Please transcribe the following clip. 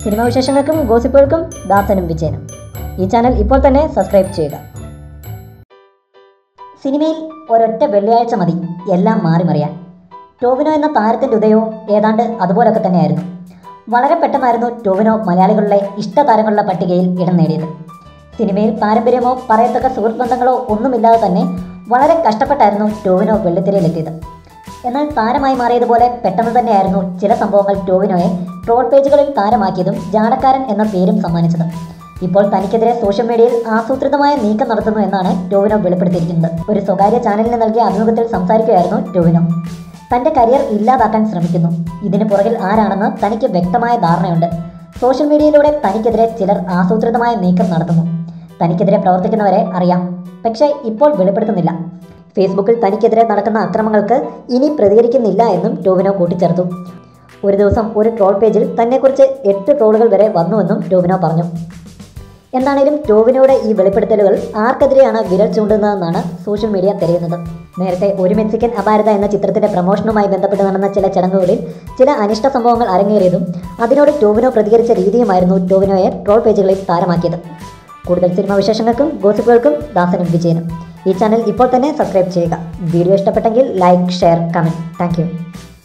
Cinema വിശേഷങ്ങൾക്കും ഗോസിപ്പുകൾക്കും ദാസനും വിജയനും. ഈ channel ഇപ്പോൾ തന്നെ സബ്സ്ക്രൈബ് ചെയ്യുക. സിനിമയിൽ ഒരൊറ്റ വെള്ളിയാഴ്ച മതി എല്ലാം മാറി മറിയാൻ. ടോവിനോ എന്ന താരത്തിൻ്റെ ഉദയവും ഏതാണ്ട് അതുപോലൊക്കെ തന്നെയായിരുന്നു. വളരെ പെട്ടെന്നായിരുന്നു ടോവിനോ മലയാളികളുടെ ഇഷ്ടതാരങ്ങളുടെ പട്ടികയിൽ ഇടം നേടിയത്. സിനിമയിൽ പാരമ്പര്യമോ പറയത്തക്ക സുഹൃത്ത് ബന്ധങ്ങളോ ഒന്നുമില്ലാതെ തന്നെ വളരെ കഷ്ടപ്പെട്ടായിരുന്നു ടോവിനോ വെള്ളിത്തിരയിലെത്തിയത്. എന്നാൽ താരമായി മാറിയതുപോലെ പെട്ടെന്ന് തന്നെയായിരുന്നു ചില സംഭവങ്ങൾ ടോവിനോയെ ട്രോൾ പേജുകളിൽ താരമാക്കിയതും ജാടക്കാരൻ എന്ന പേരും സമ്മാനിച്ചത്. ഇപ്പോൾ തനിക്കെതിരെ സോഷ്യൽ മീഡിയയിൽ ആസൂത്രിതമായ നീക്കം നടത്തുന്നു എന്നാണ് ടോവിനോ വെളിപ്പെടുത്തിയിരിക്കുന്നത്. ഒരു സ്വകാര്യ ചാനലിന് നൽകിയ അഭിമുഖത്തിൽ സംസാരിക്കുകയായിരുന്നു ടോവിനോ. തൻ്റെ കരിയർ ഇല്ലാതാക്കാൻ ശ്രമിക്കുന്നു. ഇതിന് പുറകിൽ ആരാണെന്ന് തനിക്ക് വ്യക്തമായ ധാരണയുണ്ട്. സോഷ്യൽ മീഡിയയിലൂടെ തനിക്കെതിരെ ചിലർ ആസൂത്രിതമായ നീക്കം നടത്തുന്നു. തനിക്കെതിരെ പ്രവർത്തിക്കുന്നവരെ അറിയാം, പക്ഷേ ഇപ്പോൾ വെളിപ്പെടുത്തുന്നില്ല. ഫേസ്ബുക്കിൽ തനിക്കെതിരെ നടക്കുന്ന അക്രമങ്ങൾക്ക് ഇനി പ്രതികരിക്കുന്നില്ല എന്നും ടോവിനോ കൂട്ടിച്ചേർത്തു. ഒരു ദിവസം ഒരു ട്രോൾ പേജിൽ തന്നെക്കുറിച്ച് 8 ട്രോളുകൾ വരെ വന്നുവെന്നും ടോവിനോ പറഞ്ഞു. എന്താണേലും ടോവിനോയുടെ ഈ വെളിപ്പെടുത്തലുകൾ ആർക്കെതിരെയാണ് വിരൽ ചൂണ്ടുന്നതെന്നാണ് സോഷ്യൽ മീഡിയ തിരയുന്നത്. നേരത്തെ ഒരു മെക്സിക്കൻ അപാരത എന്ന ചിത്രത്തിൻ്റെ പ്രമോഷനുമായി ബന്ധപ്പെട്ട് നടന്ന ചില ചടങ്ങുകളിൽ ചില അനിഷ്ട സംഭവങ്ങൾ അരങ്ങേറിയതും അതിനോട് ടോവിനോ പ്രതികരിച്ച രീതിയുമായിരുന്നു ടോവിനോയെ ട്രോൾ പേജുകളിൽ താരമാക്കിയത്. കൂടുതൽ സിനിമാ വിശേഷങ്ങൾക്കും ഗോസിപ്പുകൾക്കും ദാസനും വിജയനും. ഈ ചാനൽ ഇപ്പോൾ തന്നെ സബ്സ്ക്രൈബ് ചെയ്യുക. വീഡിയോ ഇഷ്ടപ്പെട്ടെങ്കിൽ like, share, comment. Thank you.